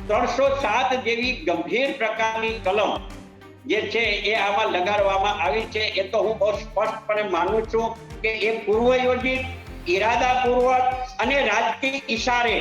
307 જેવી ગંભીર પ્રકારની કલમ જે છે એ આમાં લગાડવામાં આવી છે. એ તો હું બહુ સ્પષ્ટપણે માનું છું કે એ પૂર્વયોજિત, ઈરાદાપૂર્વક અને રાજકીય ઈશારે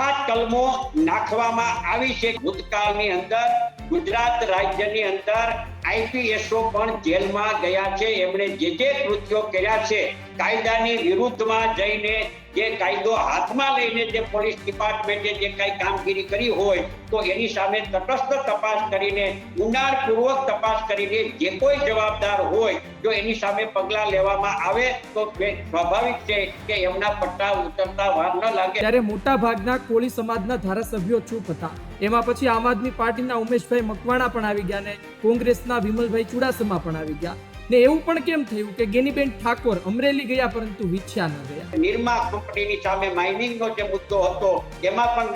આ કલમો નાખવામાં આવી છે. ભૂતકાળની અંદર ગુજરાત રાજ્યની અંદર આઈપીએસઓ પણ જેલમાં ગયા છે. એમણે જે કૃત્યો કર્યા છે, કાયદાની વિરુદ્ધમાં જઈને જે કાયદો હાથમાં લઈને જે પોલીસ ડિપાર્ટમેન્ટે જે કઈ કામગીરી કરી હોય તો એની સામે તટસ્થ તપાસ કરીને, ઊંડાણપૂર્વક તપાસ કરીને જે કોઈ જવાબદાર હોય જો એની સામે પગલાં લેવામાં આવે તો સ્વાભાવિક છે કે એમના પટ્ટા ઉતરતા વાર ન લાગે. ત્યારે મોટા ભાગના કોળી સમાજના ધારાસભ્યો ચૂપ હતા. એમાં પછી આમ આદમી પાર્ટીના ઉમેશભાઈ મકવાણા પણ આવી ગયા ને કોંગ્રેસના વિમલભાઈ ચુડાસમા પણ આવી ગયા. ને એવું પણ કેમ થયું કે ગેનીબેન ઠાકોર અમરેલી ગયા પરંતુ વિછ્યા ન ગયા? નિરમા કંપનીની સામે માઇનિંગનો જે મુદ્દો હતો એમાં પણ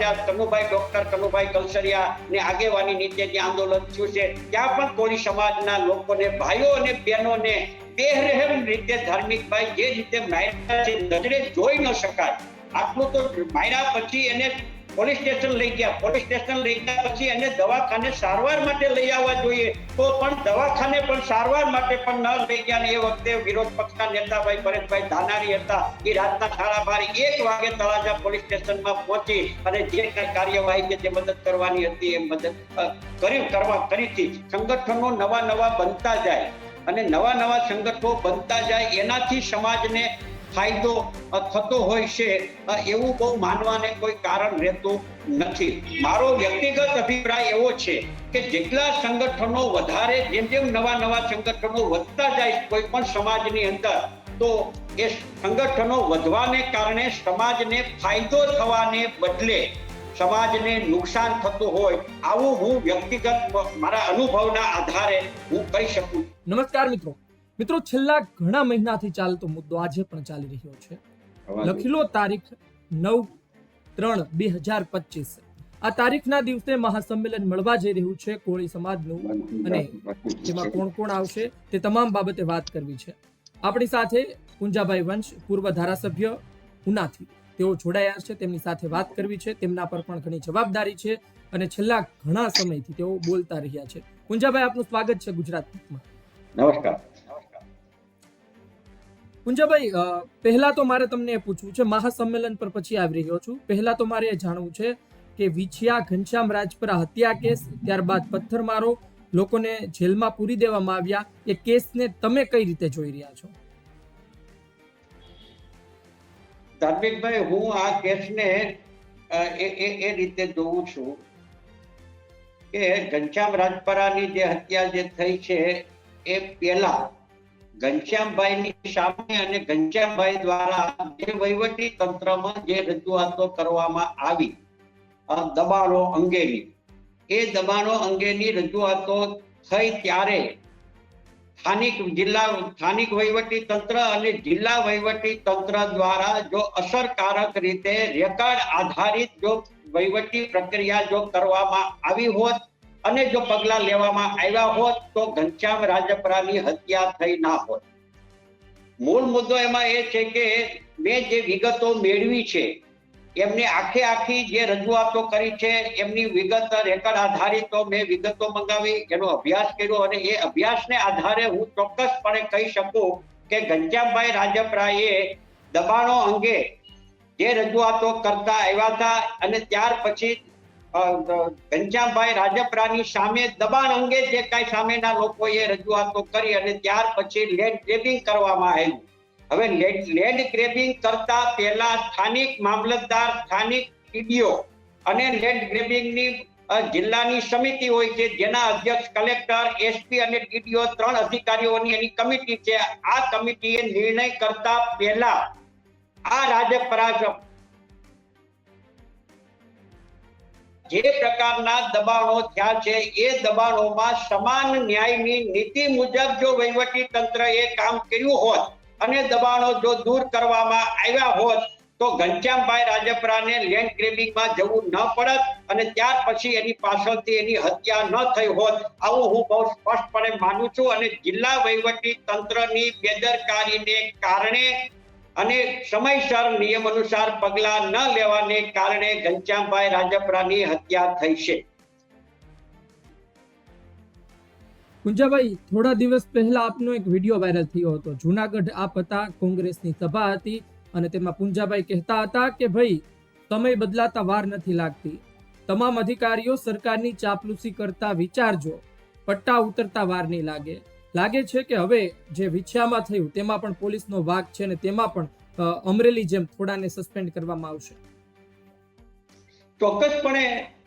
ડોક્ટર કનુભાઈ કલસરિયા ને આગેવાની નીચે જે આંદોલન થયું છે ત્યાં પણ કોળી સમાજના લોકોને, ભાઈઓ અને બહેનોને બેરહેમ રીતે ધાર્મિકભાઈ જે રીતે માર્યા છે નજરે જોઈ ન શકાય. આટલું તો માર્યા પછી એને પોલીસ સ્ટેશન લઈ ગયા. પોલીસ સ્ટેશન લઈ ગયા પછી એને દવાખાને સારવાર માટે લઈ આવવા જોઈએ તો પણ દવાખાને પણ સારવાર માટે પણ ન લઈ ગયા. એ વખતે વિરોધ પક્ષના નેતા ભાઈ પરેશભાઈ ધાનાણી હતા. એ રાતના 12:30 વાગે તળાજા પોલીસ સ્ટેશનમાં પહોંચી અને જે કઈ કાર્યવાહી કે જે મદદ કરવાની હતી એ મદદ કરી હતી. સંગઠનો નવા બનતા જાય અને નવા સંગઠનો બનતા જાય એનાથી સમાજને ફાયદો થતો હોય છે એવું બહુ માનવાને કોઈ કારણ રહેતું નથી. મારો વ્યક્તિગત અભિપ્રાય એવો છે કે જેટલા સંગઠનો વધારે, જેમ નવા સંગઠનો વધતા જાય કોઈ પણ સમાજની અંદર તો એ સંગઠનો વધવાને કારણે સમાજને ફાયદો થવાને બદલે સમાજને નુકસાન થતું હોય આવું હું વ્યક્તિગત મારા અનુભવના આધારે હું કહી શકું. નમસ્કાર મિત્રો, છેલ્લા ઘણા મહિનાથી ચાલતો મુદ્દો આજે પણ ચાલી રહ્યો છે. લખેલો તારીખ 9/3/2025. આ તારીખના દિવસે મહાસંમેલન મળવા જઈ રહ્યું છે કોળી સમાજનું અને તેમાં કોણ આવશે તે તમામ બાબતે વાત કરવી છે. આપણી સાથે પુંજાભાઈ વંશ, પૂર્વ ધારાસભ્ય ઉનાથી, તેઓ જોડાયા છે. તેમની સાથે વાત કરવી છે. તેમના પર પણ ઘણી જવાબદારી છે અને છેલ્લા ઘણા સમયથી તેઓ બોલતા રહ્યા છે. પુંજાભાઈ, આપનું સ્વાગત છે ગુજરાતમાં. નમસ્કાર. પુંજાભાઈ, પહેલા તો મારે તમને એ પૂછવું છે, મહાસંમેલન પર પછી આવી રહ્યો છું. પહેલા તો મારે એ જાણવું છે કે વિછિયા ઘનશ્યામ રાજપરા હત્યા કેસ, ત્યારબાદ પથ્થરમારો, લોકોને જેલમાં પૂરી દેવામાં આવ્યા, એ કેસને તમે કઈ રીતે જોઈ રહ્યા છો? ધાર્મિકભાઈ, હું આ કેસને એ રીતે જોઉં છું કે ઘનશ્યામ રાજપરાની જે હત્યા જે થઈ છે એ પહેલા ઘનશ્યામભાઈની સામે અને ઘનશ્યામભાઈ દ્વારા જે વહીવટી તંત્રમાં જે રજૂઆતો કરવામાં આવી દબાણો અંગેની, એ દબાણો અંગેની રજૂઆતો થઈ ત્યારે સ્થાનિક વહીવટી તંત્ર અને જિલ્લા વહીવટી તંત્ર દ્વારા જો અસરકારક રીતે રેકર્ડ આધારિત જો વહીવટી પ્રક્રિયા જો કરવામાં આવી હોત અને જો પગલાં લેવામાં આવ્યા હોત તો ઘનશ્યામ રાજપરાની હત્યા થઈ ના હોત. મૂળ મુદ્દો એમાં એ છે કે મેં જે વિગતો મેળવી છે એમને આખી જે રજૂઆતો કરી છે એમની વિગત રેકર્ડ આધારિત મેં વિગતો મંગાવી, એનો અભ્યાસ કર્યો અને એ અભ્યાસને આધારે હું ચોક્કસપણે કહી શકું કે ઘનશ્યામભાઈ રાજપરાએ દબાણો અંગે જે રજૂઆતો કરતા આવ્યા હતા અને ત્યાર પછી ઘનશ્યામભાઈ રાજપરાની સામે દબાણ અંગે જે કઈ સામેના લોકોએ રજૂઆતો કરી અને ત્યાર પછી લેન્ડ ગ્રેબિંગ કરવામાં આવ્યું. હવે લેન્ડ ગ્રેબિંગ કરતા પહેલા સ્થાનિક મામલતદાર, સ્થાનિક ટીડીઓ અને લેન્ડ ગ્રેબિંગની જિલ્લાની સમિતિ હોય છે જેના અધ્યક્ષ કલેક્ટર, એસપી અને ટીડીઓ 3 અધિકારીઓની એની કમિટી છે. આ કમિટીએ નિર્ણય કરતા પહેલા આ રાજપરા જે પ્રકારના દબાણો થયા છે એ દબાણોમાં સમાન ન્યાયની નીતિ મુજબ જો વહીવટી તંત્રએ કામ કર્યું હોત અને દબાણો જો દૂર કરવામાં આવ્યા હોત તો ઘનશ્યામભાઈ રાજપરાને લેન્ડ ગ્રેબિંગમાં જવું ન પડત અને ત્યાર પછી એની પાછળથી એની હત્યા ન થઈ હોત. આવું હું બહુ સ્પષ્ટપણે માનું છું અને જિલ્લા વહીવટી તંત્રની બેદરકારીને કારણે અને સમયસર નિયમ અનુસાર પગલાં ન લેવાને કારણે ઘનશ્યામભાઈ રાજપરાની હત્યા થઈ છે. કુંજાભાઈ, થોડા દિવસ પહેલા આપનો એક વિડીયો વાયરલ થયો હતો. જુનાગઢ આપ હતા, કોંગ્રેસની સભા હતી અને તેમાં પુંજાભાઈ કહેતા હતા કે ભાઈ સમય બદલાતા વાર નથી લાગતી, તમામ અધિકારીઓ સરકારની ચાપલૂસી કરતા વિચારજો, પટ્ટા ઉતરતા વાર નહીં લાગે છે કે હવે જે વિછ્યામાં થયું તેમાં પણ પોલીસનો વાક છે અને તેમાં પણ અમરેલી જેમ થોડાને સસ્પેન્ડ કરવામાં આવશે. ચોક્કસપણે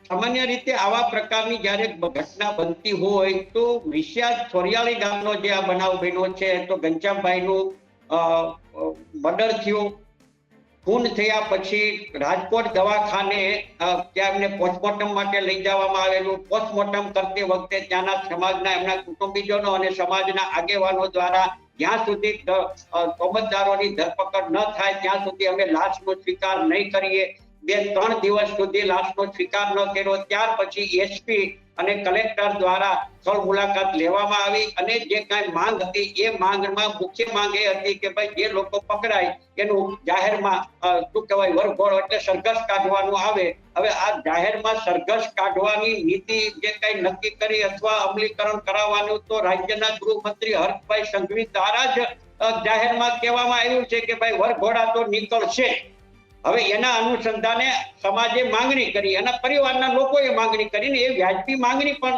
સામાન્ય રીતે આવા પ્રકારની જ્યારે ઘટના બનતી હોય તો વિષયા છોરિયાળી ગામનો જે આ બનાવ બન્યો છે તો ઘનશ્યામભાઈનું મર્ડર થયું. ખૂન થયા પછી રાજકોટ દવાખાને ત્યાં એમને પોસ્ટમોર્ટમ માટે લઈ જવામાં આવેલું. પોસ્ટમોર્ટમ કરતી વખતે ત્યાંના સમાજના એમના કુટુંબીજનો અને સમાજના આગેવાનો દ્વારા જ્યાં સુધી તોમતદારોની ધરપકડ ન થાય ત્યાં સુધી અમે લાશનો સ્વીકાર નહીં કરીએ. 2-3 દિવસ સુધી લાશનો સ્વીકાર ન કર્યો. ત્યાર પછી એસપી અને કલેક્ટર દ્વારા સ્થળ મુલાકાત લેવામાં આવી અને જે કાંઈ માંગ હતી એ માંગમાં મુખ્ય માંગ એ હતી કે ભાઈ જે લોકો પકડાય એનું જાહેરમાં શું કહેવાય વરઘોડો એટલે સરઘસ કાઢવાનું આવે. હવે આ જાહેરમાં સરઘસ કાઢવાની નીતિ જે કઈ નક્કી કરી અથવા અમલીકરણ કરાવવાનું તો રાજ્યના ગૃહમંત્રી હર્ષભાઈ સંઘવી દ્વારા જ જાહેરમાં કહેવામાં આવ્યું છે કે ભાઈ વરઘોડા તો નીકળશે. હવે એના અનુસંધાને સમાજે માંગણી કરી, એના પરિવારના લોકોએ માંગણી કરીને એ વ્યાજબી માંગણી પણ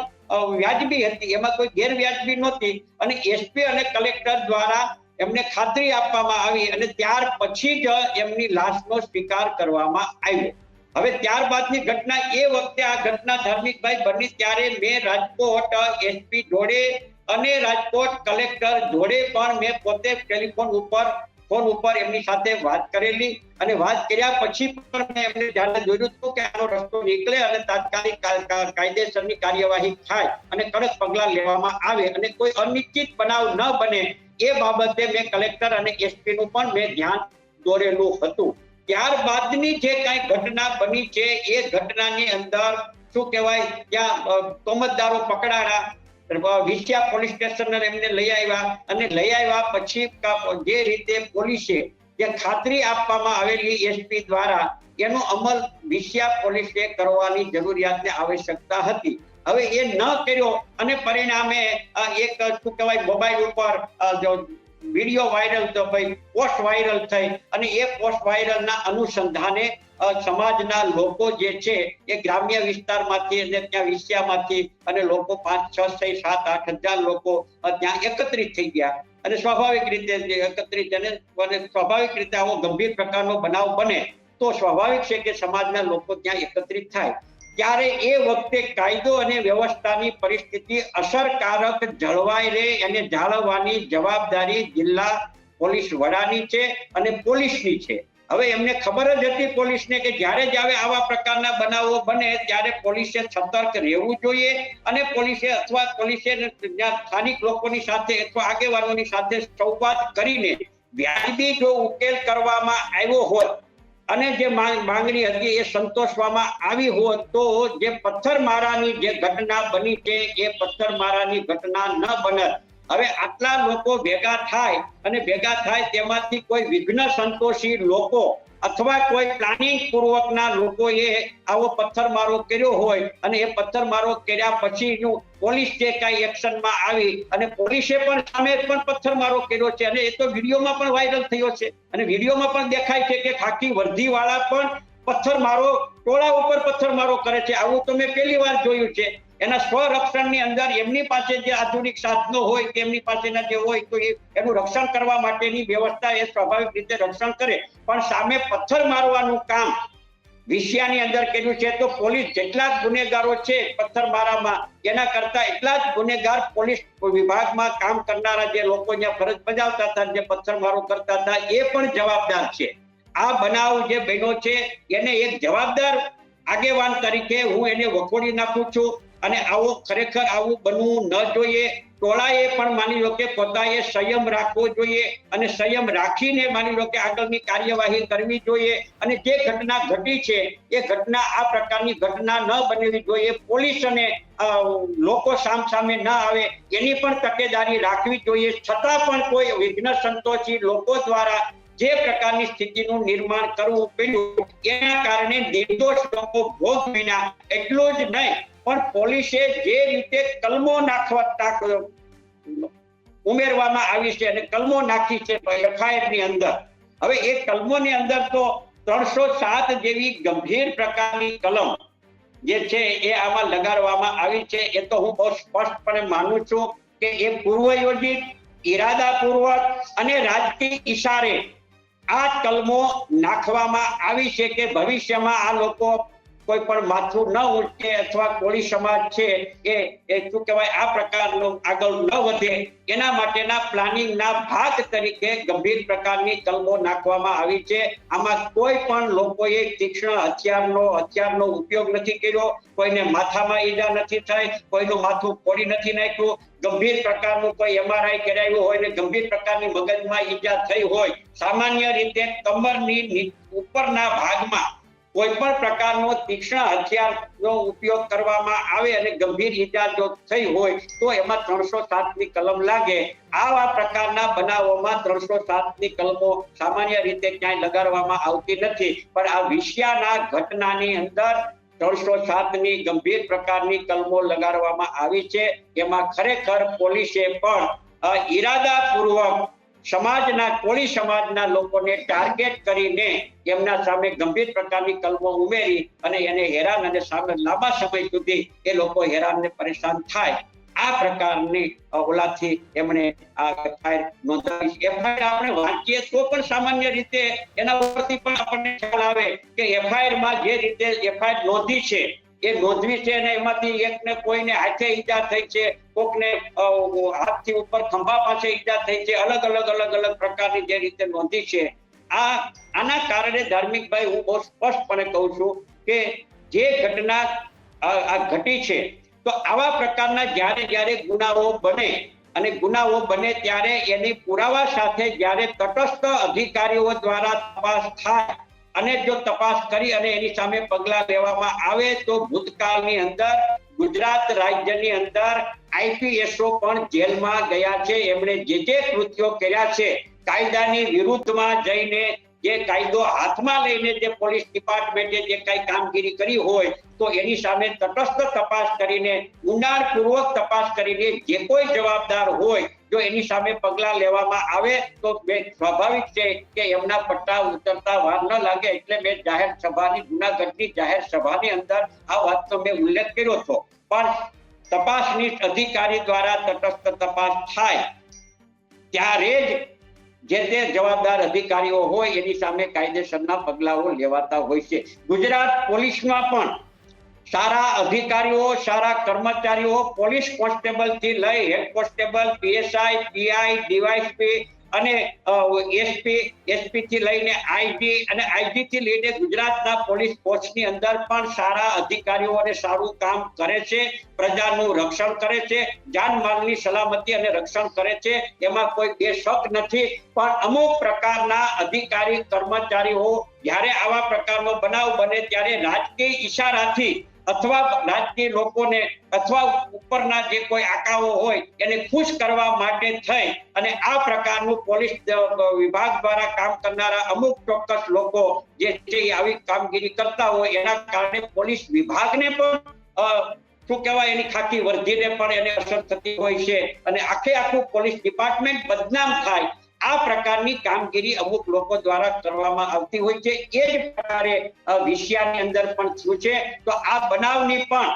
વ્યાજબી હતી, એમાં કોઈ ગેરવ્યાજબી નહોતી અને એસપી અને કલેક્ટર દ્વારા એમને ખાતરી આપવામાં આવી અને ત્યાર પછી જ એમની લાશનો સ્વીકાર કરવામાં આવ્યો. હવે ત્યારબાદની ઘટના એ વખતે આ ઘટના ધાર્મિકભાઈ બની ત્યારે મેં રાજકોટ એસપી જોડે અને રાજકોટ કલેક્ટર જોડે પણ મેં પોતે ફોન ઉપર એમની સાથે વાત કરેલી અને વાત કર્યા પછી પણ મેં એમને ધ્યાને દોર્યું હતું કે આનો રસ્તો નીકળે અને તાત્કાલિક કાયદેસરની કાર્યવાહી થાય અને કડક પગલાં લેવામાં આવે અને કોઈ અનિશ્ચિત બનાવ ન બને એ બાબતે મેં કલેક્ટર અને એસપી નું પણ મેં ધ્યાન દોરેલું હતું. ત્યારબાદની જે કઈ ઘટના બની છે એ ઘટનાની અંદર શું કહેવાય ત્યાં તોમતદારો પકડાયા, વિછિયા પોલીસ સ્ટેશન એમને લઈ આવ્યા અને લઈ આવ્યા પછી જે રીતે પોલીસે જે ખાતરી આપવામાં આવેલી એસપી દ્વારા એનો અમલ વિછિયા પોલીસે કરવાની જરૂરિયાતને આવશ્યકતા હતી. હવે એ ન કર્યો અને પરિણામે એક શું કહેવાય મોબાઈલ ઉપર વિડીયો વાયરલ તો ભાઈ પોસ્ટ વાયરલ થઈ અને એ પોસ્ટ વાયરલના અનુસંધાને સમાજના લોકો જે છે એ ગ્રામ્ય વિસ્તારમાંથી અને ત્યાં વિછિયામાંથી અને લોકો 5, 6, 7, 8 હજાર લોકો ત્યાં એકત્રિત થઈ ગયા અને સ્વાભાવિક રીતે આવો ગંભીર પ્રકારનો બનાવ બને તો સ્વાભાવિક છે કે સમાજના લોકો ત્યાં એકત્રિત થાય. ત્યારે એ વખતે કાયદો અને વ્યવસ્થાની પરિસ્થિતિ અસરકારક જળવાઈ રહે અને જાળવવાની જવાબદારી જિલ્લા પોલીસ વડાની છે અને પોલીસની છે. હવે એમને ખબર જ હતી પોલીસને કે જ્યારે આવા પ્રકારના બનાવો બને ત્યારે પોલીસે સતર્ક રહેવું જોઈએ અને પોલીસે સ્થાનિક લોકોની સાથે અથવા આગેવાનોની સાથે સંવાદ કરીને વ્યાજબી જો ઉકેલ કરવામાં આવ્યો હોત અને જે માંગણી હતી એ સંતોષવામાં આવી હોત તો જે પથ્થરમારાની જે ઘટના બની છે એ પથ્થરમારાની ઘટના ન બનત. હવે આટલા લોકો ભેગા થાય તેમાંથી કોઈ વિઘ્ન સંતોષી લોકો અથવા કોઈ પ્લાનિંગ પૂર્વકના લોકોએ આવો પથ્થરમારો કર્યો હોય અને એ પથ્થરમારો કર્યા પછીનું પોલીસ જે કાંઈ એક્શનમાં આવી અને પોલીસે પણ સામે પણ પથ્થરમારો કર્યો છે અને એ તો વિડીયોમાં પણ વાયરલ થયો છે અને વિડીયોમાં પણ દેખાય છે કે ખાકી વર્દીવાળા પણ પથ્થરમારો ટોળા ઉપર પથ્થરમારો કરે છે. આવું તો મેં પહેલી વાર જોયું છે. એના સ્વરક્ષણની અંદર એમની પાસે જે આધુનિક સાધનો હોય કે એમની પાસેના જે હોય તો એનું રક્ષણ કરવા માટેની વ્યવસ્થા એ સ્વાભાવિક રીતે રક્ષણ કરે, પણ સામે પથ્થર મારવાનું કામ વિષયાની અંદર કર્યું છે. તો પોલીસ જેટલા જ ગુનેગારો છે પથ્થરમારામાં એના કરતા એટલા જ ગુનેગાર પોલીસ વિભાગમાં કામ કરનારા જે લોકો ત્યાં ફરજ બજાવતા હતા, જે પથ્થરમારો કરતા હતા એ પણ જવાબદાર છે. આ બનાવ જે બન્યો છે એને એક જવાબદાર આગેવાન તરીકે હું એને વખોડી નાખું છું અને ખરેખર આવું બનવું ન જોઈએ. ટોળાએ પણ માની લો કે પોતાએ સંયમ રાખવો જોઈએ અને સંયમ રાખીને માની લો કે આગળની કાર્યવાહી કરવી જોઈએ અને જે ઘટના ઘટી છે એ ઘટના આ પ્રકારની ઘટના ન બનવી જોઈએ. પોલીસ અને લોકો સામે ન આવે એની પણ તકેદારી રાખવી જોઈએ. છતાં પણ કોઈ વિઘ્ન સંતોષી લોકો દ્વારા જે પ્રકારની સ્થિતિનું નિર્માણ કરવું પડ્યું એના કારણે નિર્દોષ લોકો ભોગ બન્યા. એટલું જ નહીં પણ પોલીસે જે રીતે કલમો ઉમેરવામાં આવી છે અને કલમો નાખી છે એફઆઈઆર ની અંદર. હવે એ કલમોની અંદર તો 307 જેવી ગંભીર પ્રકારની કલમ જે છે એ આમાં લગાડવામાં આવી છે. એ તો હું બહુ સ્પષ્ટપણે માનું છું કે એ પૂર્વયોજિત, ઈરાદાપૂર્વક અને રાજકીય ઈશારે આ કલમો નાખવામાં આવી છે કે ભવિષ્યમાં આ લોકો કોઈ પણ માથું ન ઊંચકે અથવા કોળી સમાજ છે એ શું કહેવાય આ પ્રકારનો આગળ ન વધે એના માટેના પ્લાનિંગના ભાગ તરીકે ગંભીર પ્રકારની કલમો નાખવામાં આવી છે. આમાં કોઈ પણ લોકોએ તીક્ષ્ણ હથિયારનો ઉપયોગ નથી કર્યો, કોઈને માથામાં ઈજા નથી થઈ, કોઈનું માથું ફોડી નથી નાખ્યું, ગંભીર પ્રકારનું કોઈ MRI કરાવ્યું હોય ને ગંભીર પ્રકારની મગજમાં ઈજા થઈ હોય. સામાન્ય રીતે કમરની ઉપરના ભાગમાં કોઈ પણ પ્રકારનો તીક્ષ્ણ હથિયારનો ઉપયોગ કરવામાં આવે અને ગંભીર ઈજા જો થઈ હોય તો એમાં 307 ની કલમ લાગે. આવા પ્રકારના બનાવોમાં 307 ની કલમો સામાન્ય રીતે ક્યાંય લગાડવામાં આવતી નથી, પણ આ વિષયાના ઘટનાની અંદર 307 ની ગંભીર પ્રકારની કલમો લગાડવામાં આવી છે. એમાં ખરેખર પોલીસે પણ ઈરાદાપૂર્વક કોળી સમાજના લોકોને ટાર્ગેટ કરીને એમના સામે ગંભીર પ્રકારની કલમો ઉમેરી અને એને હેરાન અને સામે લાંબા સમય સુધી એ લોકો હેરાન ને પરેશાન થાય આ પ્રકારની ઓલાથી એમણે આ એફઆઈઆર નોંધાવી છે. એફઆઈઆર આપણે વાંચીએ તો પણ સામાન્ય રીતે એના ઉપરથી પણ આપણને ખ્યાલ આવે કે એફઆઈઆરમાં જે રીતે એફઆઈઆર નોંધી છે એ નોંધવી છે અને એમાંથી એકને કોઈને હાથે ઈજા થઈ છે, કોકને હાથથી ઉપર ખંભા પાસે ઈજા થઈ છે, અલગ અલગ પ્રકારની જે રીતે નોંધી છે. આના કારણે ધાર્મિકભાઈ હું બહુ સ્પષ્ટપણે કહું છું કે જે ઘટના આ ઘટી છે તો આવા પ્રકારના જ્યારે ગુનાઓ બને અને ગુનાઓ બને ત્યારે એની પુરાવા સાથે જ્યારે તટસ્થ અધિકારીઓ દ્વારા તપાસ થાય અને જો તપાસ કરી અને એની સામે પગલા લેવામાં આવે તો ભૂતકાળની અંદર ગુજરાત રાજ્યની અંદર IPSO પણ જેલમાં ગયા છે. એમણે જે કૃત્યો કર્યા છે કાયદાની વિરુદ્ધમાં જઈને જે કાયદો હાથમાં લઈને જે પોલીસ ડિપાર્ટમેન્ટે જે કઈ કામગીરી કરી હોય તો એની સામે તટસ્થ તપાસ કરીને ઊંડાણપૂર્વક તપાસ કરીને જે કોઈ જવાબદાર હોય જો એની સામે પગલા લેવામાં આવે તો સ્વાભાવિક છે કે એમના પટ્ટા ઉતરતા વાર ન લાગે. એટલે મેં જાહેર સભાની જૂનાગઢની જાહેર સભાની અંદર આ વાતનો મેં ઉલ્લેખ કર્યો હતો. પણ તપાસની અધિકારી દ્વારા તટસ્થ તપાસ થાય ત્યારે જ જે તે જવાબદાર અધિકારીઓ હોય એની સામે કાયદેસરના પગલાઓ લેવાતા હોય છે. ગુજરાત પોલીસમાં પણ સારા અધિકારીઓ, સારા કર્મચારીઓ, પોલીસ કોન્સ્ટેબલ થી લઈ head constable, PSI, PI, DYSP અને SP થી લઈને IG અને IG થી લઈને ગુજરાતના પોલીસ ફોર્સની અંદર પણ સારા અધિકારીઓ અને સારું કામ કરે છે, પ્રજાનું રક્ષણ કરે છે, જાનમાલની સલામતી અને રક્ષણ કરે છે. એમાં કોઈ બે શક નથી. પણ અમુક પ્રકારના અધિકારી કર્મચારીઓ જ્યારે આવા પ્રકારનો બનાવ બને ત્યારે રાજકીય ઈશારાથી અથવા રાજકીય લોકોને અથવા ઉપરના જે કોઈ આકાઓ હોય એને ખુશ કરવા માટે થઈ અને આ પ્રકારનું પોલીસ વિભાગ દ્વારા કામ કરનારા અમુક ચોક્કસ લોકો જે છે આવી કામગીરી કરતા હોય એના કારણે પોલીસ વિભાગને પણ શું કહેવાય એની ખાકી વર્ધીને પણ એને અસર થતી હોય છે અને આખું પોલીસ ડિપાર્ટમેન્ટ બદનામ થાય. આ પ્રકારની કામગીરી અમુક લોકો દ્વારા કરવામાં આવતી હોય છે. એ જ પ્રકારે વિષયાની અંદર પણ થયું છે. તો આ બનાવની પણ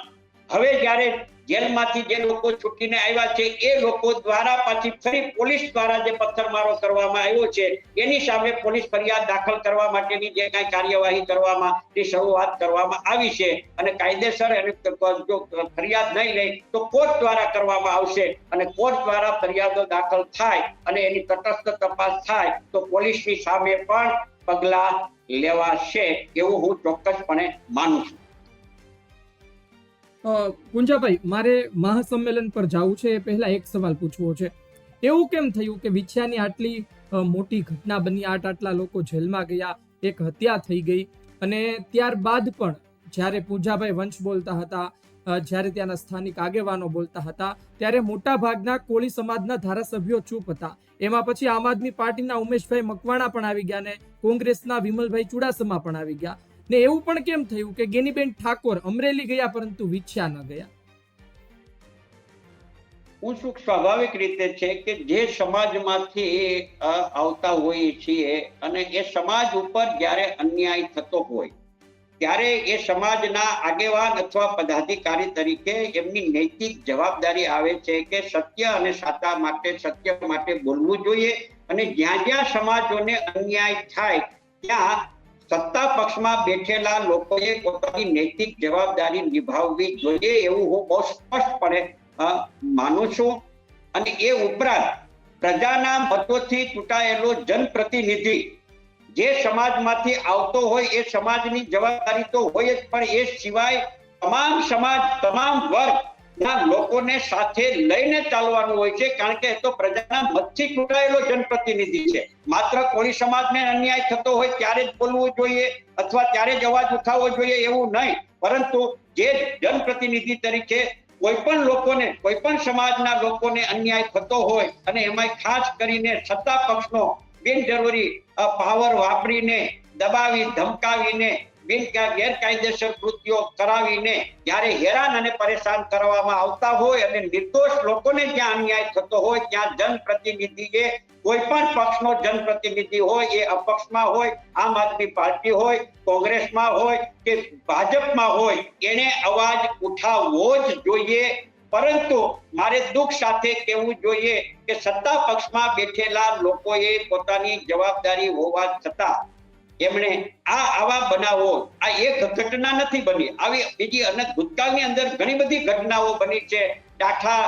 હવે જ્યારે જેલમાંથી જે લોકો છૂટીને આવ્યા છે એ લોકો દ્વારા પાછી ફરી પોલીસ દ્વારા જે પથ્થરમારો કરવામાં આવ્યો છે એની સામે પોલીસ ફરિયાદ દાખલ કરવા માટેની જે કાંઈ કાર્યવાહી કરવામાં ની શરૂઆત કરવામાં આવી છે અને કાયદેસર એને જો ફરિયાદ નહીં લે તો કોર્ટ દ્વારા કરવામાં આવશે અને કોર્ટ દ્વારા ફરિયાદો દાખલ થાય અને એની તટસ્થ તપાસ થાય તો પોલીસની સામે પણ પગલા લેવાશે એવું હું ચોક્કસપણે માનું છું. પુંજાભાઈ, મારે મહાસંમેલન પર જવું છે એ પહેલા એક સવાલ પૂછવો છે. એવું કેમ થયું કે વિછિયાની આટલી મોટી ઘટના બની, આટલા લોકો જેલમાં ગયા, એક હત્યા થઈ ગઈ અને ત્યારબાદ પણ જ્યારે પૂંજાભાઈ વંશ બોલતા હતા, જ્યારે ત્યાંના સ્થાનિક આગેવાનો બોલતા હતા, ત્યારે મોટા ભાગના કોળી સમાજના ધારાસભ્યો ચૂપ હતા. એમાં પછી આમ આદમી પાર્ટીના ઉમેશભાઈ મકવાણા પણ આવી ગયા ને કોંગ્રેસના વિમલભાઈ ચુડાસમા પણ આવી ગયા. ને એવું પણ કેમ થયું કે ગેનીબેન ઠાકોર અમરેલી ગયા પરંતુ વિછ્યા ન ગયા? ઉત્સુક સ્વાભાવિક રીતે છે કે જે સમાજમાંથી આવતા હોઈએ છીએ અને એ સમાજ ઉપર જ્યારે અન્યાય થતો હોય ત્યારે એ સમાજના આગેવાન અથવા પદાધિકારી તરીકે એમની નૈતિક જવાબદારી આવે છે કે સત્ય અને સાચા માટે, સત્ય માટે બોલવું જોઈએ. અને જ્યાં જ્યાં સમાજોને અન્યાય થાય ત્યાં સત્તા પક્ષમાં બેઠેલા લોકોએ પોતાની નૈતિક જવાબદારી નિભાવવી જોઈએ એવું હું બહુ સ્પષ્ટપણે માનું છું. અને એ ઉપરાંત પ્રજાના મતોથી ચૂંટાયેલો જનપ્રતિનિધિ જે સમાજમાંથી આવતો હોય એ સમાજની જવાબદારી તો હોય જ, પણ એ સિવાય તમામ સમાજ, તમામ વર્ગના લોકોને સાથે લઈને ચાલવાનું હોય છે, કારણ કે એ તો પ્રજાના મતથી ચૂંટાયેલો જનપ્રતિનિધિ છે. માત્ર કોળી સમાજને અન્યાય થતો હોય ત્યારે જ બોલવું જોઈએ અથવા ત્યારે જ અવાજ ઉઠાવવો જોઈએ એવું નહીં, પરંતુ જે જનપ્રતિનિધિ તરીકે કોઈ પણ લોકોને, કોઈ પણ સમાજના લોકોને અન્યાય થતો હોય અને એમાં ખાસ કરીને સત્તા પક્ષનો બિનજરૂરી પાવર વાપરીને, દબાવી, ધમકાવીને, ગેરકાયદેસર કૃત્યો કરાવીને જ્યારે હેરાન અને પરેશાન કરવામાં આવતા હોય અને નિર્દોષ લોકોને જ્યાં અન્યાય થતો હોય ત્યાં જનપ્રતિનિધિએ, કોઈ પણ પક્ષનો જનપ્રતિનિધિ હોય, એ અપક્ષમાં હોય, આમ આદમી પાર્ટી હોય, કોંગ્રેસમાં હોય કે ભાજપમાં હોય, એને અવાજ ઉઠાવવો જ જોઈએ. પરંતુ મારે દુઃખ સાથે કહેવું જોઈએ કે સત્તા પક્ષમાં બેઠેલા લોકોએ પોતાની જવાબદારી હોવા છતાં એમણે આવા બનાવો, આ એક ઘટના નથી બની, આવી બીજી અને ભૂતકાળની અંદર ઘણી બધી ઘટનાઓ બની છે. ડાઠા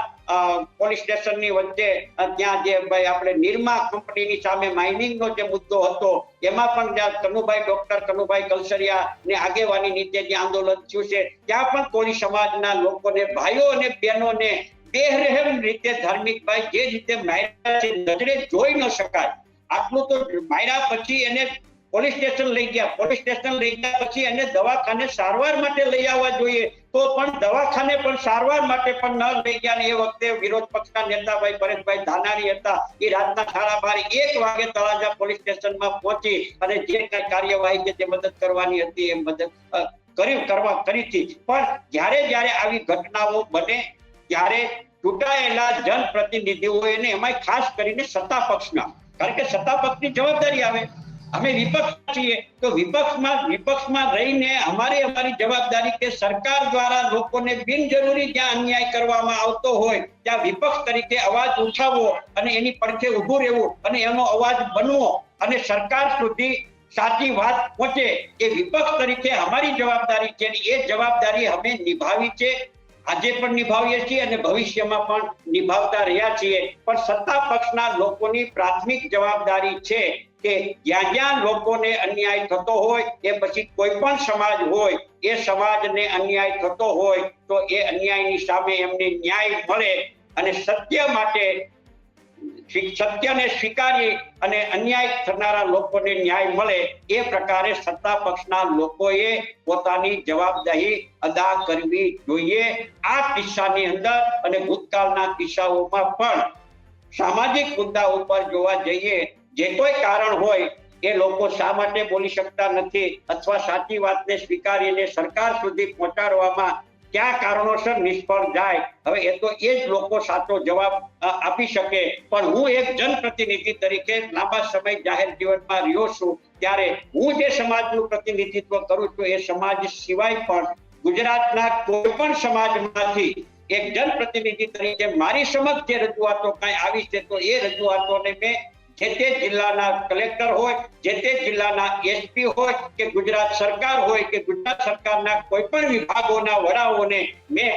પોલીસ સ્ટેશનની વચ્ચે ત્યાં જે ભાઈ આપણે નિરમા કંપનીની સામે માઇનિંગનો જે મુદ્દો હતો એમાં પણ જ્યાં ડોક્ટર કનુભાઈ કલસરિયા ને આગેવાની નીચે જે આંદોલન થયું છે ત્યાં પણ કોળી સમાજના લોકોને, ભાઈઓ અને બહેનોને બેરહેમ રીતે ધાર્મિકભાઈ જે રીતે માર્યા છે નજરે જોઈ ન શકાય. આટલું તો માર્યા પછી એને પોલીસ સ્ટેશન લઈ ગયા, પોલીસ સ્ટેશન લઈ ગયા પછી એને દવાખાને સારવાર માટે લઈ આવવા જોઈએ તો પણ દવાખાને પણ સારવાર માટે પણ ન લઈ ગયા. એ વખતે વિરોધ પક્ષના નેતા ભાઈ પરેશભાઈ ધાનાણી હતા, એ રાતના 12:30 વાગે તળાજા પોલીસ સ્ટેશનમાં પહોંચી અને જે કઈ કાર્યવાહી કે જે મદદ કરવાની હતી એ મદદ કરી હતી. પણ જ્યારે આવી ઘટનાઓ બને ત્યારે ચૂંટાયેલા જનપ્રતિનિધિઓ એને એમાં ખાસ કરીને સત્તા પક્ષના, કારણ કે સત્તા પક્ષની જવાબદારી આવે. અમે વિપક્ષ છીએ તો વિપક્ષમાં રહીને અમારી જવાબદારી કે સરકાર દ્વારા લોકોને બિનજરૂરી જ્યાં અન્યાય કરવામાં આવતો હોય ત્યાં વિપક્ષ તરીકે અવાજ ઉઠાવવો અને એની પડખે ઊભું રહેવું અને એનો અવાજ બનવો અને સરકાર સુધી સાચી વાત પહોંચે એ વિપક્ષ તરીકે અમારી જવાબદારી છે. એ જવાબદારી અમે નિભાવી છે, આજે પણ નિભાવીએ છીએ અને ભવિષ્યમાં પણ નિભાવતા રહ્યા છીએ. પણ સત્તા પક્ષના લોકોની પ્રાથમિક જવાબદારી છે કે જ્યાં જ્યાં લોકોને અન્યાય થતો હોય, એ પછી કોઈ પણ સમાજ હોય, એ સમાજને અન્યાય થતો હોય તો એ અન્યાયની સામે એમને ન્યાય મળે અને સત્ય માટે સત્યને સ્વીકારી અને અન્યાય થનારા લોકોને ન્યાય મળે એ પ્રકારે સત્તા પક્ષના લોકોએ પોતાની જવાબદારી અદા કરવી જોઈએ. આ કિસ્સાની અંદર અને ભૂતકાળના કિસ્સાઓમાં પણ સામાજિક મુદ્દા ઉપર જોવા જઈએ, જે કોઈ કારણ હોય એ લોકો શા માટે બોલી શકતા નથી અથવા સાચી વાતને સ્વીકારીને સરકાર સુધી પહોંચાડવામાં ક્યાં કારણોસર નિષ્ફળ જાય, હવે એ તો એ જ લોકો સાચો જવાબ આપી શકે. પણ હું એક જનપ્રતિનિધિ તરીકે લાંબા સમય જાહેર જીવનમાં રહ્યો છું, ત્યારે હું જે સમાજનું પ્રતિનિધિત્વ કરું છું એ સમાજ સિવાય પણ ગુજરાતના કોઈ પણ સમાજમાંથી એક જનપ્રતિનિધિ તરીકે મારી સમક્ષ જે રજૂઆતો કઈ આવી છે તો એ રજૂઆતોને મેં જે તે જિલ્લાના કલેક્ટર હોય, જે તે જિલ્લાના એસપી હોય કે ગુજરાત સરકાર હોય કે ગુજરાત સરકારના કોઈ પણ વિભાગોના વડાઓને મેં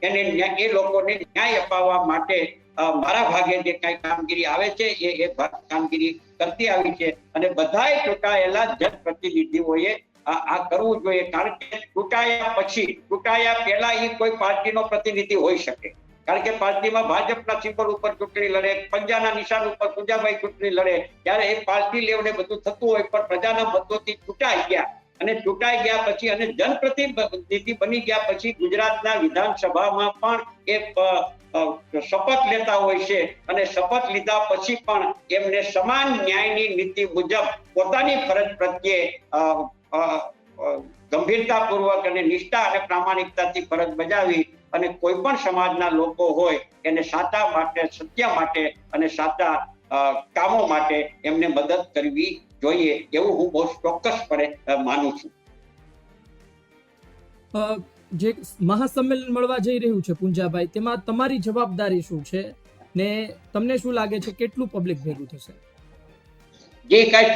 એ લોકોને ન્યાય અપાવવા માટે મારા ભાગે જે કઈ કામગીરી આવે છે એ કામગીરી કરતી આવી છે. અને બધાય ચૂંટાયેલા જનપ્રતિનિધિઓએ આ કરવું જોઈએ, કારણ કે ચૂંટાયા પહેલા એ કોઈ પાર્ટીનો પ્રતિનિધિ હોઈ શકે, કારણ કે પાર્ટીમાં ભાજપના સિમ્બોલ ઉપર ચૂંટણી લડે, પંજાના નિશાન ઉપર પૂંજાભાઈ ચૂંટણી લડે, ત્યારે એ પાર્ટી લેવલે બધું થતું હોય, પણ પ્રજાના મતોથી ચૂંટાઈ ગયા અને ચૂંટાઈ ગયા પછી અને જનપ્રતિનિધિ બની ગયા પછી ગુજરાતના વિધાનસભામાં પણ એ શપથ લેતા હોય છે અને શપથ લીધા પછી પણ એમને સમાન ન્યાયની નીતિ મુજબ પોતાની ફરજ પ્રત્યે ગંભીરતાપૂર્વક અને નિષ્ઠા અને પ્રામાણિકતાથી ફરજ બજાવી અને કોઈ પણ સમાજના લોકો હોય એને સાચા માટે, સત્ય માટે અને સાચા કામો માટે એમને મદદ કરવી જોઈએ એવું હું બહુ ચોક્કસપણે માનું છું. જે મહાસંમેલન મળવા જઈ રહ્યું છે પુંજાભાઈ, તેમાં તમારી જવાબદારી શું છે ને તમને શું લાગે છે કેટલું પબ્લિક ભેગું થશે? જે કઈ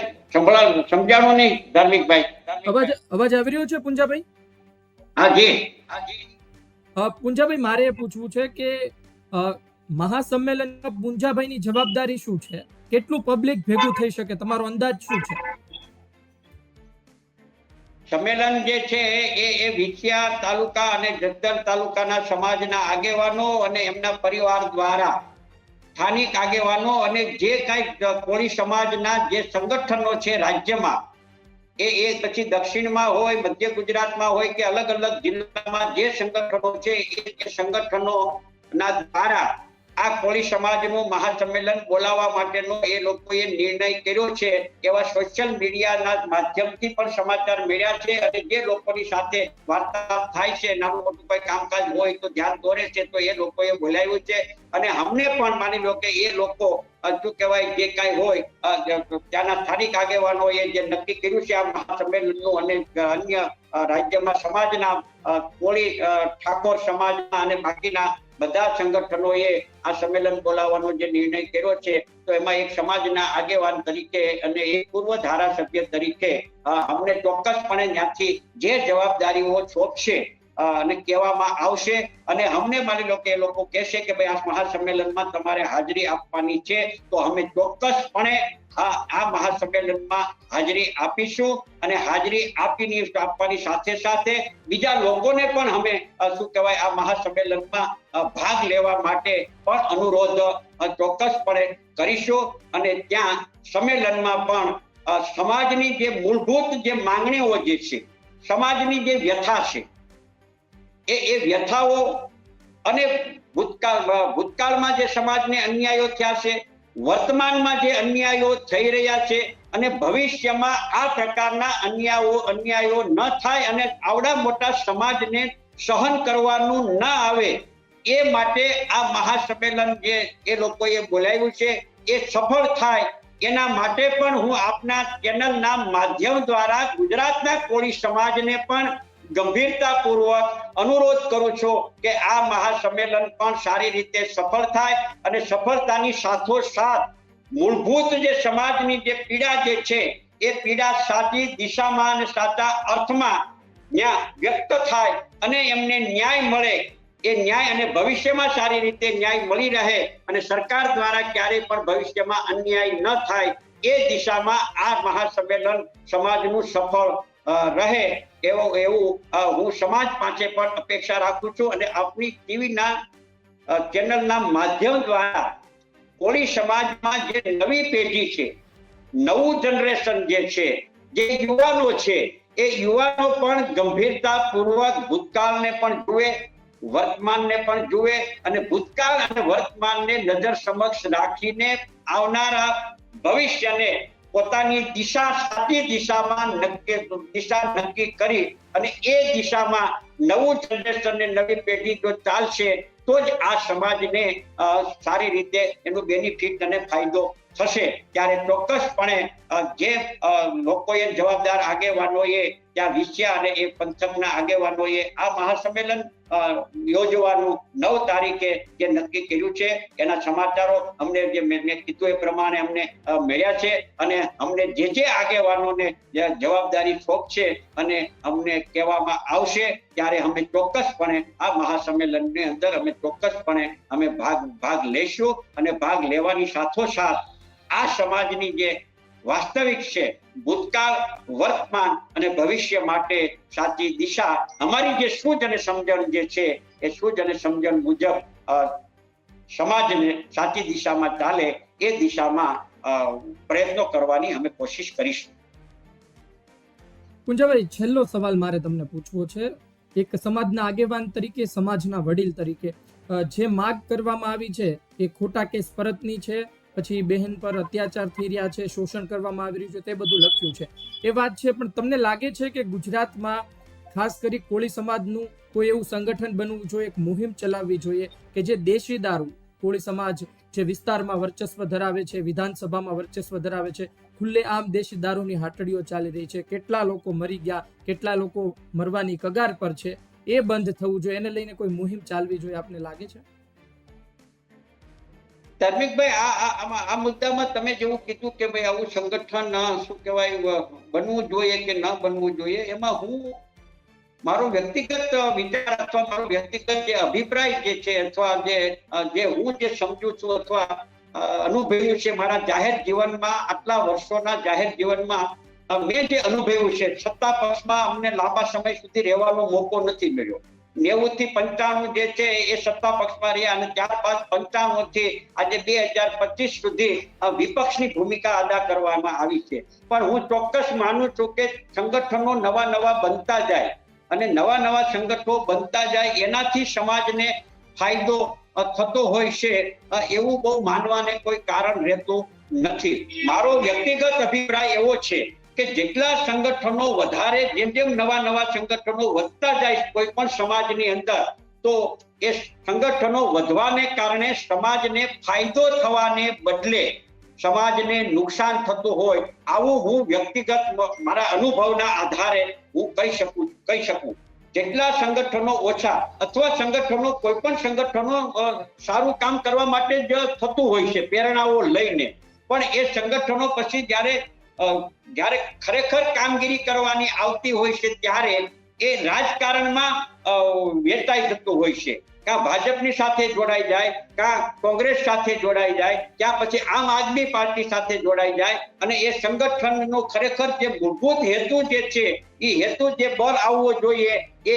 સમજાણું નહીં ધાર્મિકભાઈ. અવાજ આવી રહ્યો છે પુંજાભાઈ? હા જી. પુંજાભાઈ, મારે એ પૂછવું છે કે મહાસંમેલનમાં પુંજાભાઈની જવાબદારી શું છે? કેટલું પબ્લિક ભેગું થઈ શકે? તમારો અંદાજ શું છે? સંમેલન જે છે એ વિછિયા તાલુકા અને જસદણ તાલુકાના સમાજના આગેવાનો અને એમના પરિવાર દ્વારા સ્થાનિક આગેવાનો અને જે કઈ કોળી સમાજના જે સંગઠનો છે રાજ્યમાં, એ પછી દક્ષિણમાં હોય, મધ્ય ગુજરાતમાં હોય કે અલગ અલગ જિલ્લામાં જે સંગઠનો છે એ સંગઠનોના દ્વારા આ કોળી સમાજનું મહાસંમેલન બોલાવવા માટેનો એ લોકોએ નિર્ણય કર્યો છે. એવા સોશિયલ મીડિયાના માધ્યમથી પણ સમાચાર મળ્યા છે અને જે લોકોની સાથે વાર્તાલાપ થાય છે, નાનું મોટું કોઈ કામકાજ હોય તો ધ્યાન દોરે છે, તો એ લોકોએ બોલાવ્યું છે. અને અમને પણ માની લો કે એ લોકો શું કહેવાય જે કઈ હોય ત્યાંના સ્થાનિક આગેવાનોએ જે નક્કી કર્યું છે આ મહાસંમેલનનું અને અન્ય રાજ્યમાં સમાજના કોળી ઠાકોર સમાજના અને બાકીના બધા સંગઠનોએ આ સંમેલન બોલાવવાનો જે નિર્ણય કર્યો છે, તો એમાં એક સમાજના આગેવાન તરીકે અને એક પૂર્વ ધારાસભ્ય તરીકે અમને ચોક્કસપણે ત્યાંથી જે જવાબદારીઓ સોંપશે અને કહેવામાં આવશે અને અમને માની લો કે એ લોકો કહેશે કે ભાઈ આ મહાસંમેલનમાં તમારે હાજરી આપવાની છે, તો અમે ચોક્કસપણે આ મહાસંમેલનમાં હાજરી આપીશું અને હાજરી આપવાની સાથે સાથે બીજા લોકોને પણ અમે શું કહેવાય આ મહાસંમેલનમાં ભાગ લેવા માટે પણ અનુરોધ ચોક્કસપણે કરીશું. અને ત્યાં સંમેલનમાં પણ સમાજની જે મૂળભૂત જે માંગણીઓ જે છે, સમાજની જે વ્યથા છે, એ વ્યથાઓ અને ભૂતકાળમાં જે સમાજને અન્યાયો થયા છે, વર્તમાનમાં જે અન્યાયો થઈ રહ્યા છે અને ભવિષ્યમાં આ પ્રકારના અન્યાયો ન થાય અને આવડા મોટા સમાજને સહન કરવાનું ન આવે એ માટે આ મહાસંમેલન જે એ લોકોએ બોલાવ્યું છે એ સફળ થાય એના માટે પણ હું આપના ચેનલના માધ્યમ દ્વારા ગુજરાતના કોળી સમાજને પણ ગંભીરતાપૂર્વક અનુરોધ કરું છું કે આ મહાસંમેલન પણ સારી રીતે સફળ થાય અને સફળતાની સાથોસાથ મૂળભૂત જે સમાજની જે પીડા જે છે એ પીડા સાચી દિશામાં અને સાચા અર્થમાં વ્યક્ત થાય અને એમને ન્યાય મળે, એ ન્યાય અને ભવિષ્યમાં સારી રીતે ન્યાય મળી રહે અને સરકાર દ્વારા ક્યારેય પણ ભવિષ્યમાં અન્યાય ન થાય એ દિશામાં આ મહાસંમેલન સમાજનું સફળ રહે એવું હું સમાજ પાસે પણ અપેક્ષા રાખું છું. અને આપની ટીવીના ચેનલના માધ્યમ દ્વારા કોળી સમાજમાં જે નવી પેઢી છે, નવું જનરેશન જે છે, જે યુવાનો છે, એ યુવાનો પણ ગંભીરતાપૂર્વક ભૂતકાળને પણ જુએ, વર્તમાનને પણ જુએ અને ભૂતકાળ અને વર્તમાનને નજર સમક્ષ રાખીને આવનારા ભવિષ્યને પોતાની સાચી દિશામાં નક્કી કરી અને એ દિશામાં નવું જનરેશન ને નવી પેઢી જો ચાલશે તો જ આ સમાજને સારી રીતે એનું બેનિફિટ અને ફાયદો થશે. ત્યારે ચોક્કસપણે જે લોકોએ જવાબદાર આગેવાનોએ ત્યાં વિછ્યા અને એ પંથકના આગેવાનોએ આ મહાસંમેલન યોજવાનું 9 તારીખે જે નક્કી કર્યું છે એના સમાચારો અમને જે મેં કીધું એ પ્રમાણે અમને મળ્યા છે અને અમને જે આગેવાનોને જવાબદારી સોંપશે અને અમને કહેવામાં આવશે ત્યારે અમે ચોક્કસપણે આ મહાસંમેલનની અંદર અમે ચોક્કસપણે અમે ભાગ લઈશું અને ભાગ લેવાની સાથોસાથ આ સમાજની જે વાસ્તવિક છે, ભૂતકાળ, વર્તમાન અને ભવિષ્ય માટે સાચી દિશા અમારી જે સૂઝ અને સમજણ જે છે એ સૂઝ અને સમજણ મુજબ સમાજને સાચી દિશામાં ચાલે એ દિશામાં પ્રયત્નો કરવાની અમે કોશિશ કરીશું. કુંજાભાઈ, છેલ્લો સવાલ મારે તમને પૂછવો છે. એક સમાજના આગેવાન તરીકે, સમાજના વડીલ તરીકે, જે માગ કરવામાં આવી છે એ ખોટા કેસ પરતની છે, પછી બહેન પર અત્યાચાર થઈ રહ્યા છે, શોષણ કરવામાં આવી રહ્યું છે, તે બધું લખ્યું છે, એ વાત છે. પણ તમને લાગે છે કે ગુજરાતમાં ખાસ કરી કોળી સમાજનું કોઈ એવું સંગઠન બનવું જોઈએ, એક મુહિમ ચલાવવી જોઈએ કે જે દેશી દારૂ, કોળી સમાજ જે વિસ્તારમાં વર્ચસ્વ ધરાવે છે, વિધાનસભામાં વર્ચસ્વ ધરાવે છે, ખુલ્લે આમ દેશી દારૂની હાટડીઓ ચાલી રહી છે, કેટલા લોકો મરી ગયા, કેટલા લોકો મરવાની કગાર પર છે, એ બંધ થવું જોઈએ, એને લઈને કોઈ મુહિમ ચાલવી જોઈએ, આપને લાગે છે? ધાર્મિકભાઈ, આ મુદ્દામાં તમે જેવું કીધું કે ભાઈ આવું સંગઠન શું કહેવાય બનવું જોઈએ કે ન બનવું જોઈએ, એમાં હું મારો વ્યક્તિગત વિચાર અથવા મારો વ્યક્તિગત જે અભિપ્રાય જે છે અથવા જે હું જે સમજુ છું અથવા અનુભવ્યું છે મારા જાહેર જીવનમાં, આટલા વર્ષોના જાહેર જીવનમાં મેં જે અનુભવ્યું છે, સત્તા પક્ષમાં અમને લાંબા સમય સુધી રહેવાનો મોકો નથી મળ્યો. 90 થી 95 જે છે એ સત્તા પક્ષમાં રહ્યા અને ત્યારબાદ 95 થી આજે 2025 સુધી વિપક્ષની ભૂમિકા અદા કરવામાં આવી છે. પણ હું ચોક્કસ માનું છું કે સંગઠનો નવા બનતા જાય અને નવા સંગઠનો બનતા જાય એનાથી સમાજને ફાયદો થતો હોય છે, એવું બહુ માનવાને કોઈ કારણ રહેતું નથી. મારો વ્યક્તિગત અભિપ્રાય એવો છે કે જેટલા સંગઠનો વધારે, જેમ નવા સંગઠનો વધતા જાય કોઈ પણ સમાજની અંદર, તો એ સંગઠનો વધવાને કારણે સમાજને ફાયદો થવાને બદલે સમાજને નુકસાન થતું હોય, આવું હું વ્યક્તિગત મારા અનુભવના આધારે હું કહી શકું. જેટલા સંગઠનો ઓછા અથવા સંગઠનો, કોઈ પણ સંગઠનો સારું કામ કરવા માટે જ થતું હોય છે પ્રેરણાઓ લઈને, પણ એ સંગઠનો પછી જ્યારે ખરેખર કામગીરી કરવાની આવતી હોય છે ત્યારે એ રાજકારણમાં વેચાઈ જતું હોય છે. કાં ભાજપની સાથે જોડાઈ જાય, કાં કોંગ્રેસ સાથે જોડાઈ જાય, ક્યાં પછી આમ આદમી પાર્ટી સાથે જોડાઈ જાય, અને એ સંગઠનનો ખરેખર જે મૂળભૂત હેતુ જે છે એ હેતુ જે બળ આવવો જોઈએ એ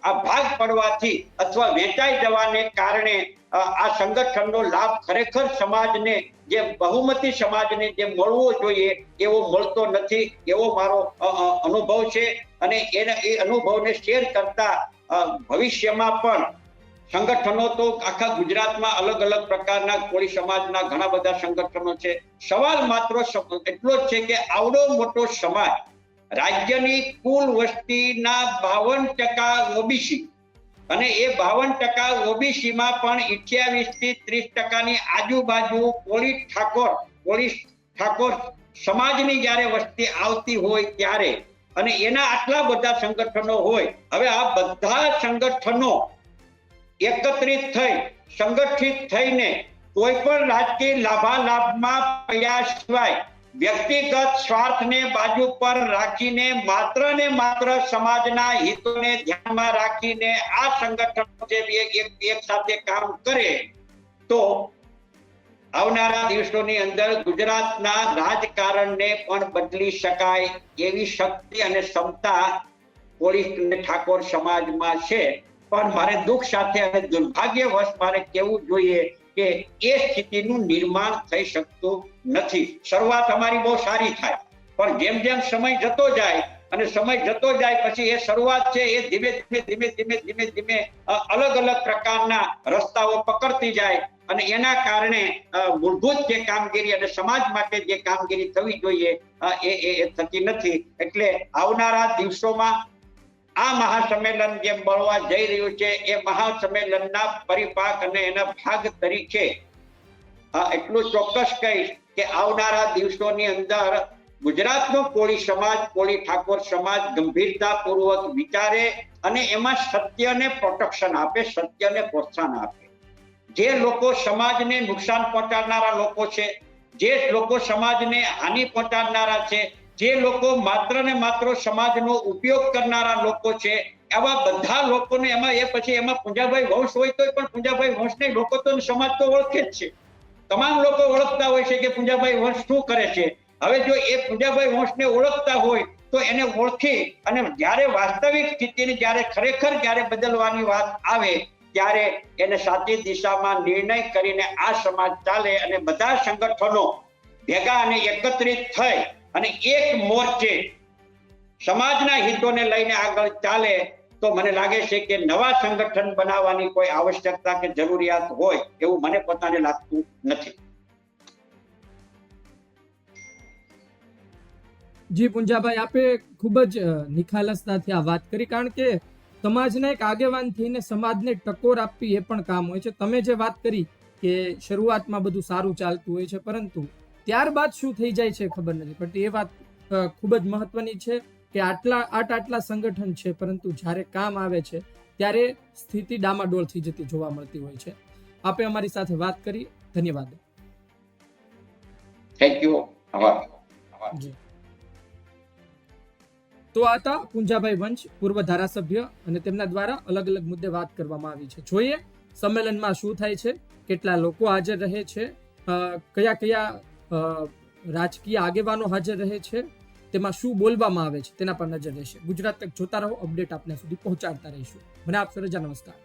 આ ભાગ પડવાથી અથવા વેચાઈ જવાને કારણે આ સંગઠનનો લાભ ખરેખર સમાજને, જે બહુમતી સમાજને જે મળવો જોઈએ એવો મળતો નથી, એવો મારો અનુભવ છે. અને એ અનુભવને શેર કરતા ભવિષ્યમાં પણ સંગઠનો તો આખા ગુજરાતમાં અલગ પ્રકારના કોળી સમાજના ઘણા બધા સંગઠનો છે. સવાલ માત્ર એટલો જ છે કે આવડો મોટો સમાજ, રાજ્યની કુલ વસ્તીના 52% ઓબીસી, અને એ 52% ઓબીસીમાં પણ 28 થી 30% આજુબાજુ કોળી ઠાકોર સમાજની જયારે વસ્તી આવતી હોય ત્યારે, અને એના આટલા બધા સંગઠનો હોય, હવે આ બધા સંગઠનો એકત્રિત થઈ, સંગઠિત થઈને કોઈ પણ રાજકીય લાભાલાભમાં પડ્યા સિવાય વ્યક્તિગત સ્વાર્થને બાજુ પર રાખીને માત્ર ને માત્ર સમાજના હિતોને ધ્યાનમાં રાખીને આ સંગઠનો જે એક સાથે કામ કરે તો આવનારા દિવસોની અંદર ગુજરાતના રાજકારણને પણ બદલી શકાય એવી શક્તિ અને ક્ષમતા કોળી અને ઠાકોર સમાજમાં છે. પણ મારે દુઃખ સાથે અને દુર્ભાગ્યવશ મારે કહેવું જોઈએ કે એ સ્થિતિનું નિર્માણ થઈ શકતું નથી. શરૂઆત અમારી બહુ સારી થાય, પણ જેમ સમય જતો જાય અને સમય જતો જાય પછી એ શરૂઆત છે એ ધીમે અલગ પ્રકારના રસ્તાઓ પકડતી જાય, અને એના કારણે મૂળભૂત જે કામગીરી અને સમાજ માટે જે કામગીરી થવી જોઈએ એ થતી નથી. એટલે આવનારા દિવસોમાં આ મહાસંમેલન જે મળવા જઈ રહ્યું છે એ મહાસંમેલનના પરિપાક અને એના ભાગ તરીકે એટલું ચોક્કસ કહીશ કે આવનારા દિવસોની અંદર ગુજરાતનો કોળી સમાજ, કોળી ઠાકોર સમાજ ગંભીરતાપૂર્વક વિચારે અને એમાં સત્યને પ્રોટેક્શન આપે, સત્યને પ્રોત્સાહન આપે. જે લોકો સમાજને નુકસાન પહોંચાડનારા લોકો છે, જે લોકો સમાજને હાનિ પહોંચાડનારા છે, જે લોકો માત્ર ને માત્ર સમાજનો ઉપયોગ કરનારા લોકો છે, આવા બધા લોકોને એમાં પૂંજાભાઈ વંશ હોય તો પણ પૂંજાભાઈ વંશને લોકો તો સમાજ તો ઓળખે જ છે. તમામ લોકો ઓળખતા હોય છે કે પૂંજાભાઈ વંશ શું કરે છે. હવે જો એ પૂંજાભાઈ વંશને ઓળખતા હોય તો એને ઓળખી અને જ્યારે વાસ્તવિક સ્થિતિને જ્યારે બદલવાની વાત આવે ત્યારે એને સાચી દિશામાં નિર્ણય કરીને આ સમાજ ચાલે અને બધા સંગઠનો ભેગા અને એકત્રિત થઈ અને એક મોરચે સમાજના હિતોને લઈને આગળ ચાલે તો મને લાગે છે કે નવા સંગઠન બનાવવાની કોઈ આવશ્યકતા કે જરૂરિયાત હોય એવું મને પોતાને લાગતું નથી. જી પુંજાભાઈ, આપે ખૂબ જ નિખાલસતાથી આ વાત કરી, કારણ કે સમાજના એક આગેવાન થઈને સમાજને ટકોર આપવી એ પણ કામ હોય છે. તમે જે વાત કરી કે શરૂઆતમાં બધું સારું ચાલતું હોય છે, પરંતુ ત્યારબાદ શું થઈ જાય છે ખબર નથી પડતી. એ વાત ખૂબ જ મહત્વની છે કે આટલા સંગઠન છે, પરંતુ જ્યારે કામ આવે છે ત્યારે સ્થિતિ ડામાડોળ થઈ જતી જોવા મળતી હોય છે. આપે અમારી સાથે વાત કરી, ધન્યવાદ. Thank you. આભાર. જી. તો આ હતા પુંજાભાઈ વંશ, પૂર્વ ધારાસભ્ય, અને તેમના દ્વારા અલગ અલગ મુદ્દે વાત કરવામાં આવી છે. જોઈએ સંમેલનમાં શું થાય છે, કેટલા લોકો હાજર રહે છે, કયા કયા રાજકીય આગેવાનો હાજર રહે છે, તેમાં શું બોલવામાં આવે છે તેના પર નજર રહેશે. ગુજરાત તક જોતા રહો, અપડેટ આપને સુધી પહોંચાડતા રહીશું. મને આપશો રજા. નમસ્કાર.